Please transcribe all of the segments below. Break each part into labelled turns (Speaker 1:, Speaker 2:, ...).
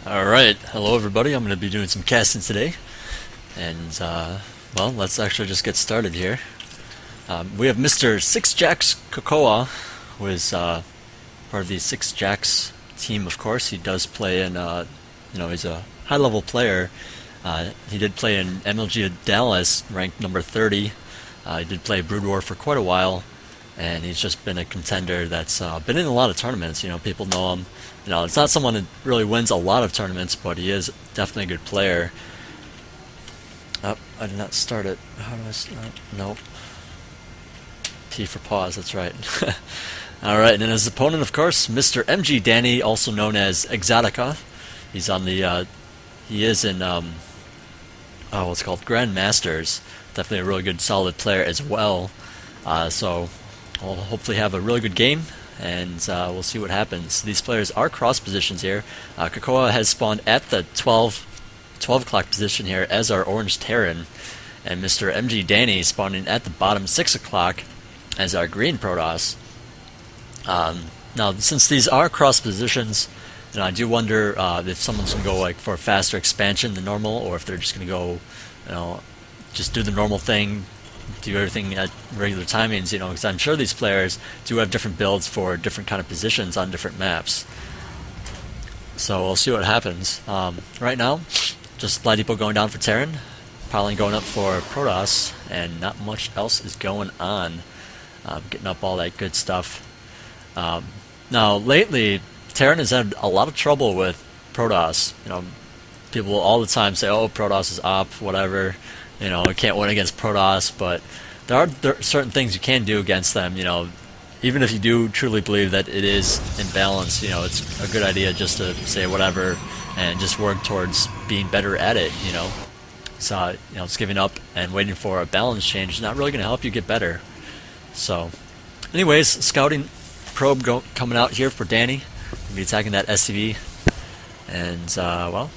Speaker 1: Alright, hello everybody. I'm going to be doing some casting today. And, well, let's actually just get started here. We have Mr. sixjaxCocoA, who is part of the Six Jacks team, of course. He does play in, he's a high-level player. He did play in MGDanny, ranked number 30. He did play Brood War for quite a while. And he's just been a contender that's been in a lot of tournaments. People know him. It's not someone that really wins a lot of tournaments, but he is definitely a good player. Oh, I did not start it. How do I start? Nope. P for pause, that's right. Alright, and then his opponent, of course, Mr. MGDanny, also known as sixjaxCocoA. He's on the, he is in, what's called Grandmasters. Definitely a really good, solid player as well. So we'll hopefully have a really good game, and we'll see what happens. These players are cross positions here. Cocoa has spawned at the 12 o'clock position here as our orange Terran, and Mr. MGDanny spawning at the bottom 6 o'clock as our green Protoss. Now, since these are cross positions, I do wonder if someone's going to go for a faster expansion than normal, or if they're just going to go, just do the normal thing, do everything at regular timings, because I'm sure these players do have different builds for different kind of positions on different maps. So we'll see what happens. Right now, just Light Depot going down for Terran, piling going up for Protoss, and not much else is going on. Getting up all that good stuff. Now, lately, Terran has had a lot of trouble with Protoss. People all the time say, "Oh, Protoss is up, whatever. I can't win against Protoss," but there are certain things you can do against them. Even if you do truly believe that it is imbalanced, it's a good idea just to say whatever and just work towards being better at it. So just giving up and waiting for a balance change is not really going to help you get better. So, anyways, scouting probe coming out here for Danny. Gonna be attacking that SCV, and well,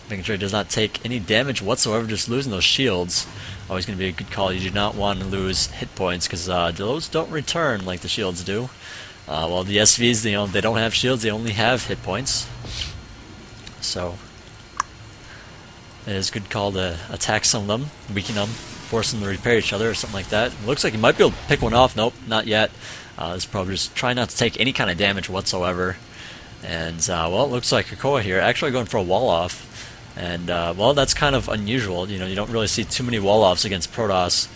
Speaker 1: making sure he does not take any damage whatsoever, just losing those shields. Always going to be a good call. You do not want to lose hit points, because those don't return like the shields do. While the SVs, they don't have shields, they only have hit points. So, it is a good call to attack some of them, weaken them, force them to repair each other or something like that. It looks like you might be able to pick one off. Nope, not yet. This probably just try not to take any kind of damage whatsoever. And, well, it looks like Cocoa here actually going for a wall off. And, well, that's kind of unusual. You don't really see too many wall-offs against Protoss.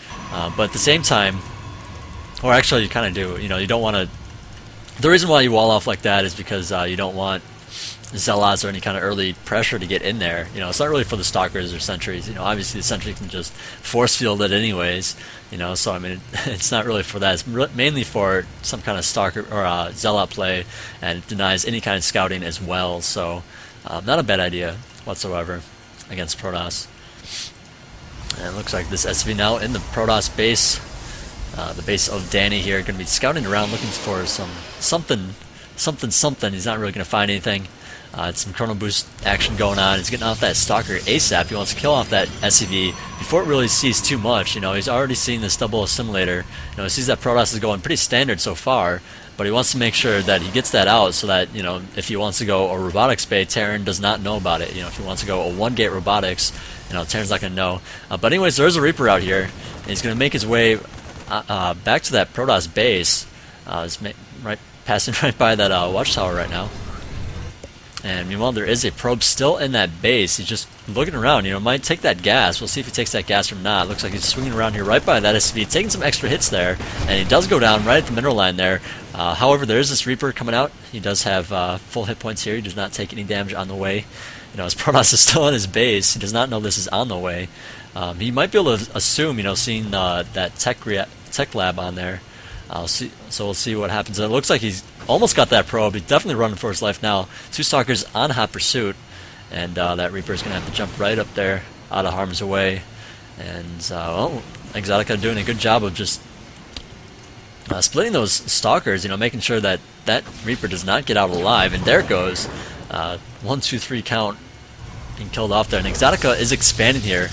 Speaker 1: But at the same time, or actually you kind of do, you don't want to... The reason why you wall-off like that is because you don't want Zealots or any kind of early pressure to get in there. It's not really for the Stalkers or Sentries. Obviously the Sentry can just force field it anyways. So I mean, it's not really for that. It's mainly for some kind of Stalker or Zealot play, and it denies any kind of scouting as well. So, not a bad idea whatsoever against Protoss. And it looks like this SV now in the Protoss base, the base of Danny here, going to be scouting around looking for something. He's not really going to find anything. It's some Chrono Boost action going on. He's getting off that Stalker ASAP. He wants to kill off that SCV before it really sees too much. He's already seen this double assimilator. He sees that Protoss is going pretty standard so far, but he wants to make sure that he gets that out so that, if he wants to go a robotics bay, Terran does not know about it. If he wants to go a one-gate robotics, Terran's not going to know. But anyways, there's a Reaper out here, and he's going to make his way back to that Protoss base. He's passing right by that watchtower right now. And meanwhile, there is a probe still in that base. He's just looking around. Might take that gas. We'll see if he takes that gas or not. Looks like he's swinging around here right by that SV, taking some extra hits there. And he does go down right at the mineral line there. However, there is this Reaper coming out. He does have full hit points here. He does not take any damage on the way. His Protoss is still in his base. He does not know this is on the way. He might be able to assume, seeing that tech lab on there. So we'll see what happens. It looks like he's almost got that probe. He's definitely running for his life now. Two Stalkers on hot pursuit, and that Reaper is going to have to jump right up there, out of harm's way. And well, sixjaxCocoA doing a good job of just splitting those Stalkers. Making sure that that Reaper does not get out alive. And there it goes, 1, 2, 3 count being killed off there. And sixjaxCocoA is expanding here.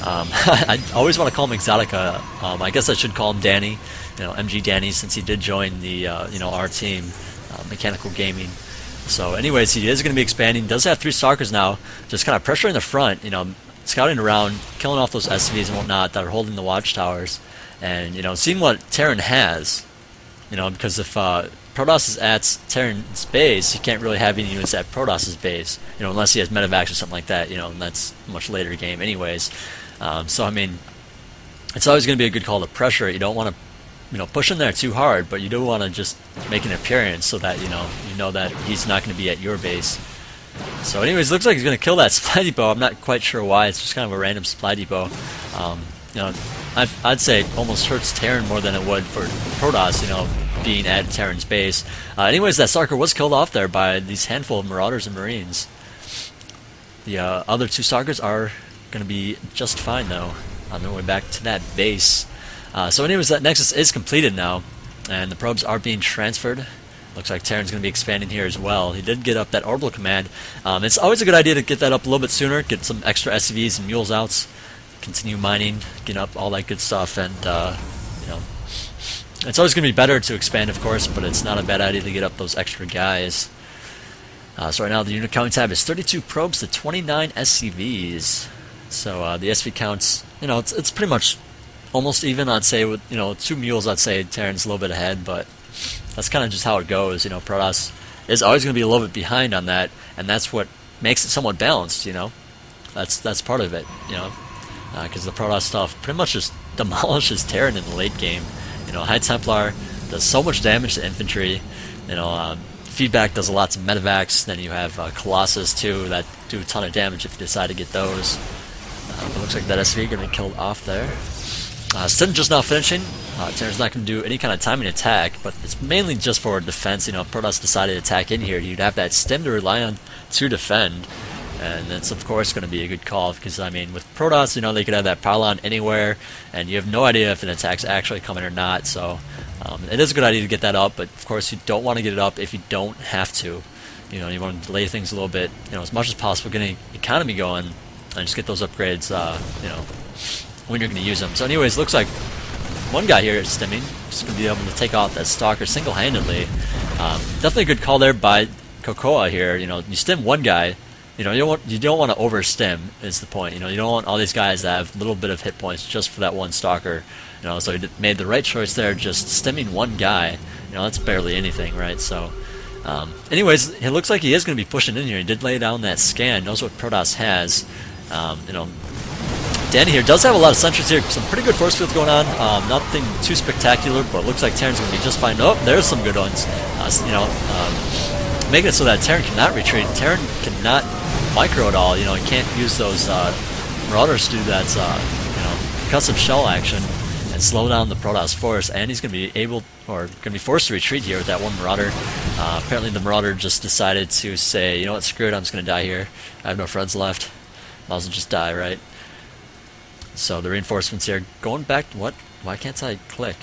Speaker 1: I always want to call him sixjaxCocoA. I guess I should call him Danny. MGDanny, since he did join the our team, Mechanical Gaming. So anyways, he is going to be expanding. Does have 3 stalkers now, just kind of pressuring the front, scouting around, killing off those SCVs and whatnot that are holding the watchtowers, and seeing what Terran has, because if Protoss is at Terran's base, he can't really have any units at Protost's base, unless he has medevacs or something like that, and that's a much later game anyways. So I mean, it's always going to be a good call to pressure. You don't want to push in there too hard, but you do want to just make an appearance so that you know that he's not going to be at your base. So anyways, looks like he's going to kill that supply depot. I'm not quite sure why. It's just kind of a random supply depot. I'd say it almost hurts Terran more than it would for Protoss, being at Terran's base. Anyways, that Stalker was killed off there by these handful of Marauders and Marines. The other 2 Stalkers are going to be just fine, though, on their way back to that base. So anyways, that Nexus is completed now, and the probes are being transferred. Looks like Terran's going to be expanding here as well. He did get up that orbital command. It's always a good idea to get that up a little bit sooner, get some extra SCVs and mules outs, continue mining, get up all that good stuff, and it's always going to be better to expand, of course, but it's not a bad idea to get up those extra guys. So right now the unit counting tab is 32 probes to 29 SCVs. So the SV counts, it's pretty much almost even. I'd say with 2 mules, I'd say Terran's a little bit ahead, but that's kind of just how it goes. Protoss is always going to be a little bit behind on that, and that's what makes it somewhat balanced. That's part of it. Because the Protoss stuff pretty much just demolishes Terran in the late game. High Templar does so much damage to infantry. Feedback does a lot to medevacs. Then you have Colossus too that do a ton of damage if you decide to get those. But it looks like that SV going to be killed off there. Stim just now finishing. Terran's not going to do any kind of timing attack, but it's mainly just for defense. If Protoss decided to attack in here, you'd have that Stim to rely on to defend. And that's of course going to be a good call, because I mean with Protoss, they could have that pylon anywhere, and you have no idea if an attack's actually coming or not. So it is a good idea to get that up, but of course you don't want to get it up if you don't have to. You want to delay things a little bit, as much as possible, getting economy going, and just get those upgrades, when you're going to use them. So anyways, looks like one guy here is stimming. Just going to be able to take out that Stalker single-handedly. Definitely a good call there by CocoA here. You stim one guy. You don't want to over-stim is the point. You don't want all these guys to have a little bit of hit points just for that one Stalker. So he made the right choice there, just stimming one guy. That's barely anything, right? So, anyways, it looks like he is going to be pushing in here. He did lay down that scan, knows what Protoss has. Danny here does have a lot of sentries here, some pretty good force fields going on. Nothing too spectacular, but it looks like Terran's going to be just fine. Oh, there's some good ones. Making it so that Terran cannot retreat. Terran cannot micro at all. He can't use those Marauders to do that concussive shell action and slow down the Protoss force. And he's going to be going to be forced to retreat here with that one Marauder. Apparently the Marauder just decided to say, you know what, screw it, I'm just going to die here. I have no friends left. Might as well just die, right? So the reinforcements here going back. What? Why can't I click?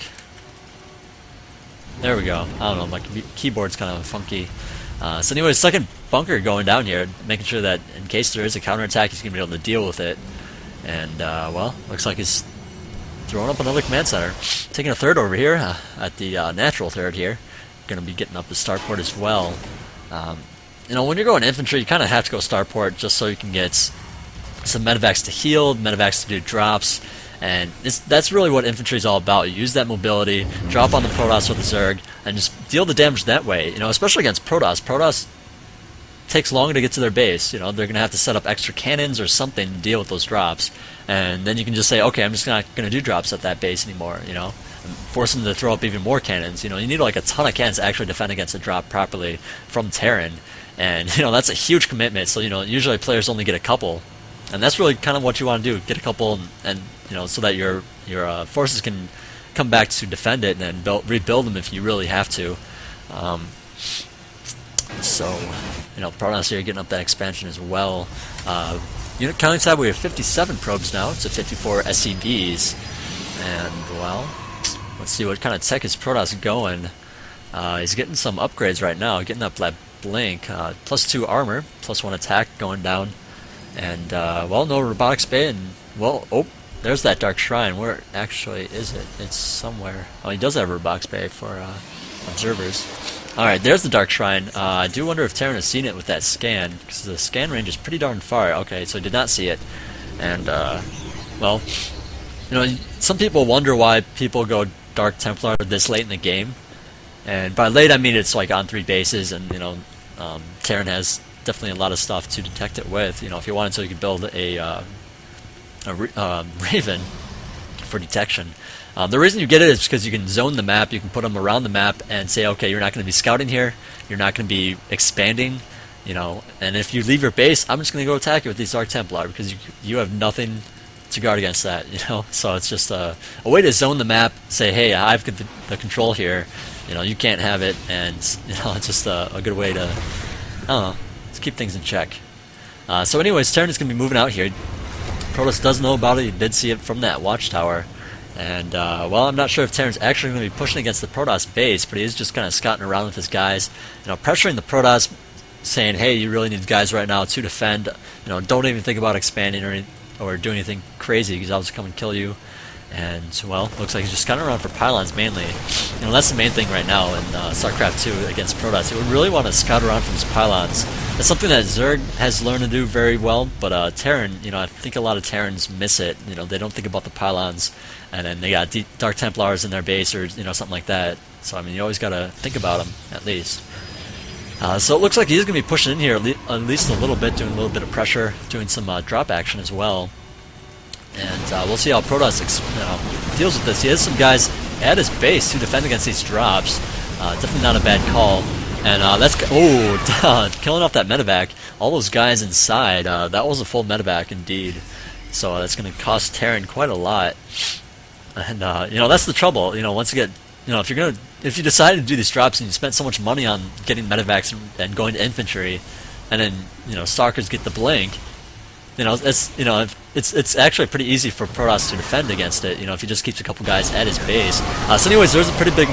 Speaker 1: There we go. I don't know. My keyboard's kind of funky. So anyways, second bunker going down here, making sure that in case there is a counterattack, he's going to be able to deal with it. And, well, looks like he's throwing up another command center. Taking a third over here at the natural third here. Going to be getting up the starport as well. When you're going infantry, you kind of have to go starport just so you can get some medevacs to heal, medevacs to do drops. And that's really what infantry is all about. You use that mobility, drop on the Protoss with the Zerg, and just deal the damage that way. Especially against Protoss. Protoss takes longer to get to their base. They're going to have to set up extra cannons or something to deal with those drops. And then you can just say, okay, I'm just not going to do drops at that base anymore, and force them to throw up even more cannons. You need like a ton of cannons to actually defend against a drop properly from Terran. And, that's a huge commitment. So, usually players only get a couple. And that's really kind of what you want to do, get a couple and so that your forces can come back to defend it and then rebuild them if you really have to. Protoss here getting up that expansion as well. Unit counting tab, we have 57 probes now to 54 SCVs. And, well, let's see what kind of tech is Protoss going. He's getting some upgrades right now, getting up that blink. +2 armor, +1 attack going down. And, well, no robotics bay, and, well, oh, there's that Dark Shrine. Where actually is it? It's somewhere. Oh, he does have a robotics bay for observers. Alright, there's the Dark Shrine. I do wonder if Terran has seen it with that scan, because the scan range is pretty darn far. Okay, so he did not see it. And, well, you know, some people wonder why people go Dark Templar this late in the game. And by late, I mean it's like on 3 bases, and, you know, Terran has definitely a lot of stuff to detect it with. You know, if you wanted to, you could build a Raven for detection. The reason you get it is because you can zone the map, you can put them around the map and say, okay, you're not going to be scouting here, you're not going to be expanding, you know, and if you leave your base, I'm just going to go attack you with these Dark Templar because you have nothing to guard against that, you know. So it's just a way to zone the map, say, hey, I've got the control here, you know, you can't have it, and, you know, it's just a good way to, I don't know, to keep things in check. So anyways, Terran is going to be moving out here. Protoss does know about it, he did see it from that watchtower. And, well, I'm not sure if Terran's actually going to be pushing against the Protoss base, but he is just kind of scouting around with his guys, you know, pressuring the Protoss, saying, hey, you really need guys right now to defend, you know, don't even think about expanding or doing anything crazy, because I'll just come and kill you. And, well, looks like he's just scouting around for pylons mainly. You know, that's the main thing right now in StarCraft 2 against Protoss. He would really want to scout around for these pylons. That's something that Zerg has learned to do very well, but Terran, you know, I think a lot of Terrans miss it. You know, they don't think about the pylons, and then they got Dark Templars in their base or, you know, something like that. So, I mean, you always got to think about them, at least. So it looks like he's going to be pushing in here at least a little bit, doing a little bit of pressure, doing some drop action as well. And we'll see how Protoss deals with this. He has some guys at his base to defend against these drops. Definitely not a bad call. And let's go. Oh, killing off that medevac. All those guys inside. That was a full medevac indeed. So that's going to cost Terran quite a lot. And you know, that's the trouble. You know, once you get, you know, if you decide to do these drops and you spent so much money on getting medevacs and going to infantry, and then, you know, Stalkers get the blink. You know, it's actually pretty easy for Protoss to defend against it. You know, if he just keeps a couple guys at his base. So anyways, there's a pretty big